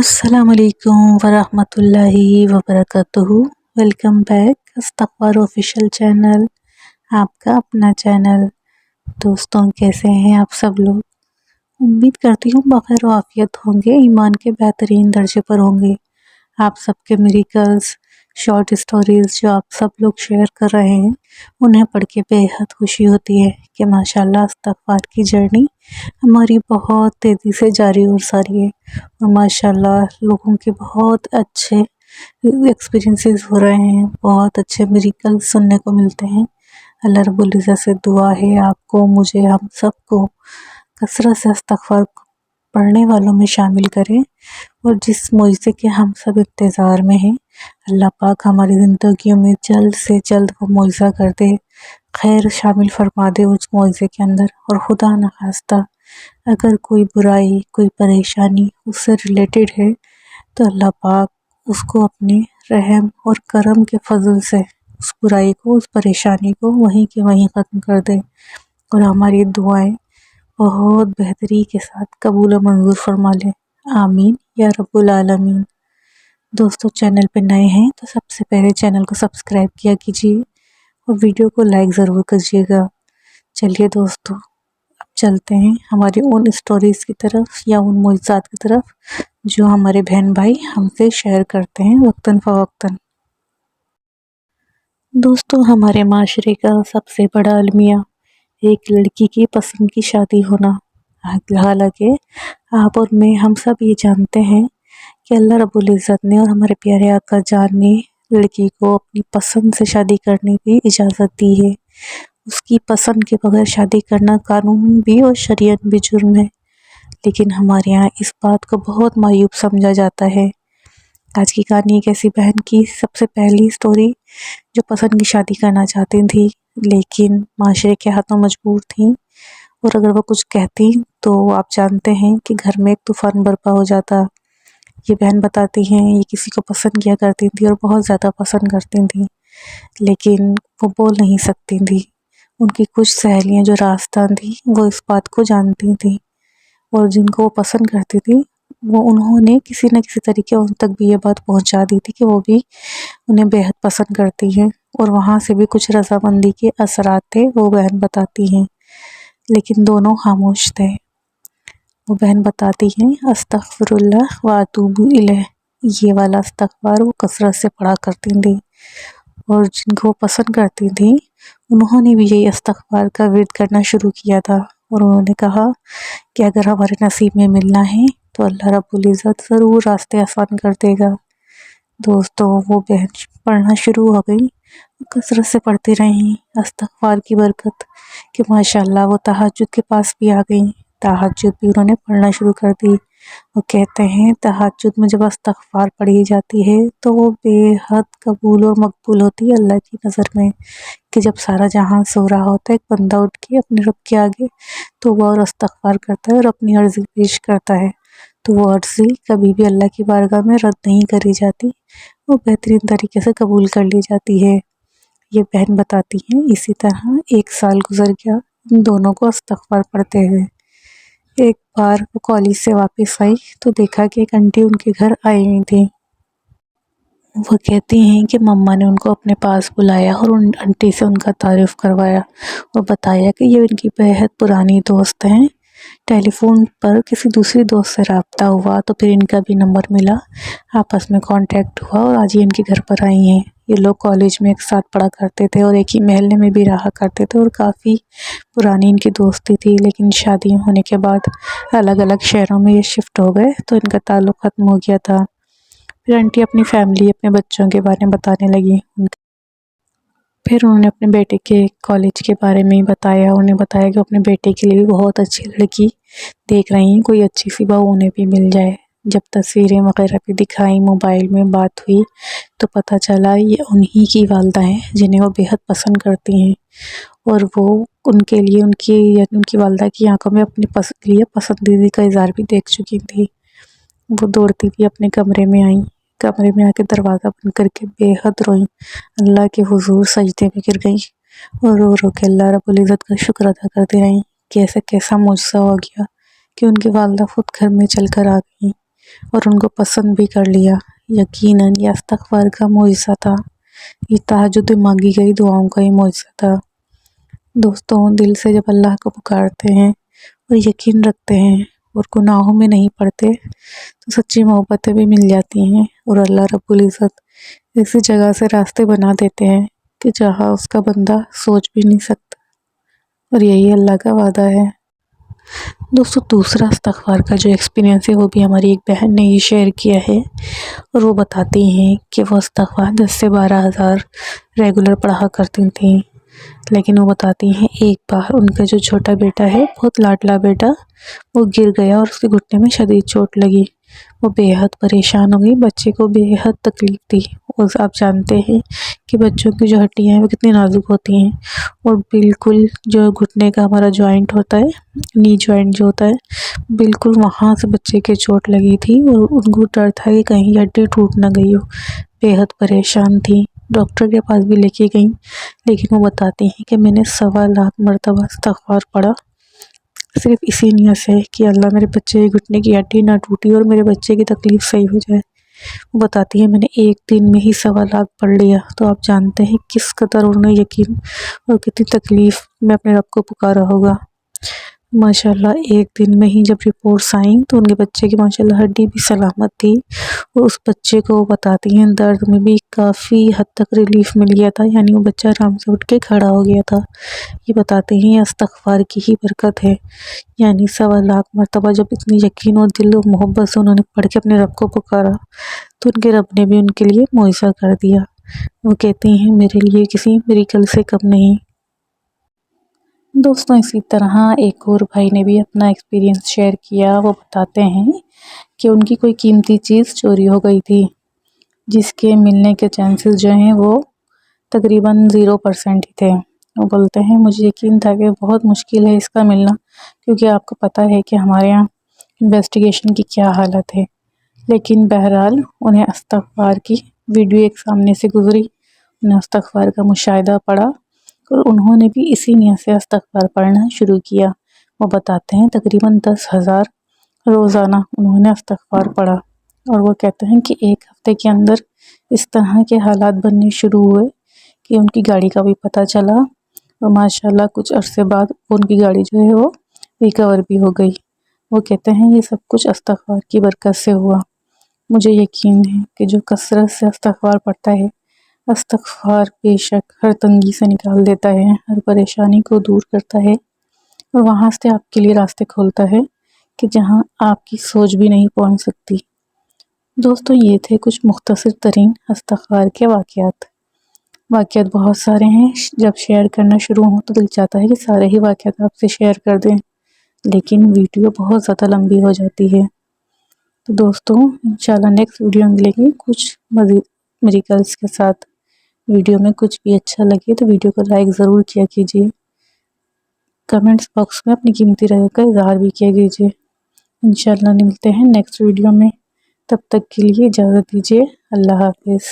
السلام علیکم ورحمۃ اللہ وبرکاتہ۔ ویلکم بیک استغفار آفیشیل چینل، آپ کا اپنا چینل۔ دوستوں کیسے ہیں آپ سب لوگ؟ امید کرتی ہوں بخیر و عافیت ہوں گے، ایمان کے بہترین درجے پر ہوں گے۔ آپ سب کے میریکلز، شارٹ اسٹوریز جو آپ سب لوگ شیئر کر رہے ہیں، انہیں پڑھ کے بے حد خوشی ہوتی ہے کہ ماشاءاللہ استغفار کی جرنی ہماری بہت تیزی سے جاری اور ساری ہے، اور ماشاءاللہ لوگوں کے بہت اچھے ایکسپیرینسز ہو رہے ہیں، بہت اچھے میریکلز سننے کو ملتے ہیں۔ اللہ رب العزت سے دعا ہے آپ کو، مجھے، ہم سب کو کثرت سے استغفار پڑھنے والوں میں شامل کریں، اور جس معجزے کے ہم سب انتظار میں ہیں، اللہ پاک ہماری زندگیوں میں جلد سے جلد وہ معجزہ کر دے، خیر شامل فرما دے اس معجزے کے اندر۔ اور خدا نخواستہ اگر کوئی برائی، کوئی پریشانی اس سے ریلیٹڈ ہے تو اللہ پاک اس کو اپنے رحم اور کرم کے فضل سے اس برائی کو، اس پریشانی کو وہیں کے وہیں ختم کر دے، اور ہماری دعائیں بہت بہتری کے ساتھ قبول و منظور فرما لے۔ آمین یا رب العالمین۔ دوستو چینل پہ نئے ہیں تو سب سے پہلے چینل کو سبسکرائب کیا کیجیے، اور ویڈیو کو لائک ضرور کیجیے گا۔ چلیے دوستو، اب چلتے ہیں ہماری ان اسٹوریز کی طرف، یا ان معجزات کی طرف جو ہمارے بہن بھائی ہم سے شیئر کرتے ہیں وقتاً فوقتاً۔ دوستو ہمارے معاشرے کا سب سے بڑا المیہ ایک لڑکی کی پسند کی شادی ہونا۔ حالانکہ آپ اور میں، ہم سب یہ جانتے ہیں کہ اللہ رب العزت نے اور ہمارے پیارے آقا جان نے لڑکی کو اپنی پسند سے شادی کرنے کی اجازت دی ہے۔ اس کی پسند کے بغیر شادی کرنا قانون بھی اور شریعت بھی جرم ہے، لیکن ہمارے یہاں اس بات کو بہت معیوب سمجھا جاتا ہے۔ آج کی کہانی ایک ایسی بہن کی سب سے پہلی سٹوری جو پسند کی شادی کرنا چاہتی تھی، لیکن معاشرے کے ہاتھوں مجبور تھیں، اور اگر وہ کچھ کہتی تو آپ جانتے ہیں کہ گھر میں ایک طوفان برپا ہو جاتا۔ یہ بہن بتاتی ہیں یہ کسی کو پسند کیا کرتی تھی اور بہت زیادہ پسند کرتی تھیں، لیکن وہ بول نہیں سکتی تھیں۔ ان کی کچھ سہیلیاں جو راستہ تھیں وہ اس بات کو جانتی تھیں، اور جن کو وہ پسند کرتی تھی وہ انہوں نے کسی نہ کسی طریقے ان تک بھی یہ بات پہنچا دی تھی کہ وہ بھی انہیں بے حد پسند کرتی ہیں، اور وہاں سے بھی کچھ رضامندی کے اثرات تھے، وہ بہن بتاتی ہیں، لیکن دونوں خاموش تھے۔ وہ بہن بتاتی ہیں استغفر اللہ واتوب الیہ، یہ والا استغفار وہ کثرت سے پڑھا کرتی تھیں، اور جن کو وہ پسند کرتی تھیں انہوں نے بھی یہی استغفار کا ورد کرنا شروع کیا تھا، اور انہوں نے کہا کہ اگر ہمارے نصیب میں ملنا ہے تو اللہ رب العزت ضرور راستے آسان کر دے گا۔ دوستو وہ بہن پڑھنا شروع ہو گئی، کثرت سے پڑھتی رہیں استغفار کی برکت کہ ماشاءاللہ وہ تہجد کے پاس بھی آ گئیں، تہجد بھی انہوں نے پڑھنا شروع کر دی۔ وہ کہتے ہیں تہجد میں جب استغفار پڑھی جاتی ہے تو وہ بے حد قبول اور مقبول ہوتی ہے اللہ کی نظر میں، کہ جب سارا جہاں سو رہا ہوتا ہے ایک بندہ اٹھ کے اپنے رب کے آگے توبہ اور استغفار کرتا ہے اور اپنی عرضی پیش کرتا ہے، تو وہ عرضی کبھی بھی اللہ کی بارگاہ میں رد نہیں کری جاتی، وہ بہترین طریقے سے قبول کر لی جاتی ہے۔ یہ بہن بتاتی ہیں اسی طرح 1 سال گزر گیا ان دونوں کو استغفار پڑھتے ہوئے۔ ایک بار وہ کالج سے واپس آئی تو دیکھا کہ ایک آنٹی ان کے گھر آئی ہوئی تھی۔ وہ کہتی ہیں کہ مما نے ان کو اپنے پاس بلایا اور ان آنٹی سے ان کا تعارف کروایا، اور بتایا کہ یہ ان کی بہت پرانی دوست ہیں۔ ٹیلی فون پر کسی دوسری دوست سے رابطہ ہوا تو پھر ان کا بھی نمبر ملا، آپس میں کانٹیکٹ ہوا، اور آج یہ ان کے گھر پر آئی ہیں۔ یہ لوگ کالج میں ایک ساتھ پڑھا کرتے تھے اور ایک ہی محلے میں بھی رہا کرتے تھے، اور کافی پرانی ان کی دوستی تھی، لیکن شادی ہونے کے بعد الگ الگ شہروں میں یہ شفٹ ہو گئے تو ان کا تعلق ختم ہو گیا تھا۔ پھر آنٹی اپنی فیملی، اپنے بچوں کے بارے میں بتانے لگی، پھر انہوں نے اپنے بیٹے کے کالج کے بارے میں ہی بتایا، انہیں بتایا کہ اپنے بیٹے کے لیے بہت اچھی لڑکی دیکھ رہی ہیں، کوئی اچھی سی بہو انہیں بھی مل جائے۔ جب تصویریں وغیرہ بھی دکھائیں، موبائل میں بات ہوئی تو پتہ چلا یہ انہی کی والدہ ہیں جنہیں وہ بے حد پسند کرتی ہیں، اور وہ ان کے لیے یعنی ان کی والدہ کی آنکھوں میں اپنی لیے پسندیدگی کا اظہار بھی دیکھ چکی تھی۔ وہ دوڑتی بھی اپنے کمرے میں آئیں، کمرے میں آ کے دروازہ بند کر کے بے حد روئیں، اللہ کے حضور سجدے میں گر گئیں، اور رو رو کے اللہ رب العزت کا شکر ادا کرتی رہیں کہ ایسا کیسا معجزہ ہو گیا کہ ان کی والدہ خود گھر میں چل کر آ گئیں۔ اور ان کو پسند بھی کر لیا۔ یقیناً یہ استغفار کا معجزہ تھا، یہ تہجد مانگی گئی دعاؤں کا ہی معجزہ تھا۔ دوستوں، دل سے جب اللہ کو پکارتے ہیں اور یقین رکھتے ہیں اور گناہوں میں نہیں پڑتے تو سچی محبتیں بھی مل جاتی ہیں، اور اللہ رب العزت ایسی جگہ سے راستے بنا دیتے ہیں کہ جہاں اس کا بندہ سوچ بھی نہیں سکتا، اور یہی اللہ کا وعدہ ہے۔ دوستو، دوسرا استغفار کا جو ایکسپیرینس ہے وہ بھی ہماری ایک بہن نے ہی شیئر کیا ہے، اور وہ بتاتی ہیں کہ وہ استغفار 10 سے 12 ہزار ریگولر پڑھا کرتی تھیں، لیکن وہ بتاتی ہیں ایک بار ان کا جو چھوٹا بیٹا ہے، بہت لاڈلا بیٹا، وہ گر گیا اور اس کے گھٹنے میں شدید چوٹ لگی۔ وہ بے حد پریشان ہو گئی، بچے کو بے حد تکلیف تھی، اور آپ جانتے ہیں کہ بچوں کی جو ہڈیاں ہیں وہ کتنی نازک ہوتی ہیں، اور بالکل جو گھٹنے کا ہمارا جوائنٹ ہوتا ہے، نی جوائنٹ جو ہوتا ہے، بالکل وہاں سے بچے کے چوٹ لگی تھی، اور ان کو ڈر تھا کہ کہیں یہ ہڈی ٹوٹ نہ گئی ہو۔ بے حد پریشان تھی، ڈاکٹر کے پاس بھی لے کے گئیں، لیکن وہ بتاتی ہیں کہ میں نے 1.25 مرتبہ استغفار پڑھا، صرف اسی نیت سے کہ اللہ میرے بچے کے گھٹنے کی ہڈی نہ ٹوٹی اور میرے بچے کی تکلیف صحیح ہو جائے۔ وہ بتاتی ہے میں نے ایک دن میں ہی 1.25 پڑھ لیا، تو آپ جانتے ہیں کس قدر انہوں نے یقین اور کتنی تکلیف میں اپنے رب کو پکارا ہوگا۔ ماشاءاللہ ایک دن میں ہی جب رپورٹس آئیں تو ان کے بچے کی ماشاءاللہ ہڈی بھی سلامت تھی، اور اس بچے کو وہ بتاتی ہیں درد میں بھی کافی حد تک ریلیف مل گیا تھا، یعنی وہ بچہ آرام سے اٹھ کے کھڑا ہو گیا تھا۔ یہ بتاتے ہیں یہ استغفار کی ہی برکت ہے، یعنی 1.25 مرتبہ جب اتنی یقین اور دل و محبت سے انہوں نے پڑھ کے اپنے رب کو پکارا تو ان کے رب نے بھی ان کے لیے معجزہ کر دیا۔ وہ کہتے ہیں میرے لیے کسی میریکل سے کم نہیں۔ دوستوں، اسی طرح ایک اور بھائی نے بھی اپنا ایکسپیرینس شیئر کیا۔ وہ بتاتے ہیں کہ ان کی کوئی قیمتی چیز چوری ہو گئی تھی، جس کے ملنے کے چانسز جو ہیں وہ تقریباً 0% ہی تھے۔ وہ بولتے ہیں مجھے یقین تھا کہ بہت مشکل ہے اس کا ملنا، کیونکہ آپ کو پتہ ہے کہ ہمارے یہاں انویسٹیگیشن کی کیا حالت ہے، لیکن بہرحال انہیں استغفار کی ویڈیو ایک سامنے سے گزری، انہیں استغفار کا مشاہدہ پڑا، اور انہوں نے بھی اسی نیت سے استغفار پڑھنا شروع کیا۔ وہ بتاتے ہیں تقریباً 10,000 روزانہ انہوں نے استغفار پڑھا، اور وہ کہتے ہیں کہ ایک ہفتے کے اندر اس طرح کے حالات بننے شروع ہوئے کہ ان کی گاڑی کا بھی پتہ چلا، اور ماشاءاللہ کچھ عرصے بعد ان کی گاڑی جو ہے وہ ریکور بھی ہو گئی۔ وہ کہتے ہیں یہ سب کچھ استغفار کی برکت سے ہوا۔ مجھے یقین ہے کہ جو کثرت سے استغفار پڑھتا ہے، استغفار بے شک ہر تنگی سے نکال دیتا ہے، ہر پریشانی کو دور کرتا ہے، اور وہاں سے آپ کے لیے راستے کھولتا ہے کہ جہاں آپ کی سوچ بھی نہیں پہنچ سکتی۔ دوستوں، یہ تھے کچھ مختصر ترین استغفار کے واقعات بہت سارے ہیں، جب شیئر کرنا شروع ہوں تو دل چاہتا ہے کہ سارے ہی واقعات آپ سے شیئر کر دیں، لیکن ویڈیو بہت زیادہ لمبی ہو جاتی ہے۔ تو دوستوں، انشاءاللہ نیکسٹ ویڈیو میں ملیں گے کچھ مزید میریکلز کے ساتھ۔ ویڈیو میں کچھ بھی اچھا لگے تو ویڈیو کو لائک ضرور کیا کیجیے، کمنٹس باکس میں اپنی قیمتی رائے کا اظہار بھی کیا کیجیے۔ انشاءاللہ ملتے ہیں نیکسٹ ویڈیو میں، تب تک کے لیے اجازت دیجیے، اللہ حافظ۔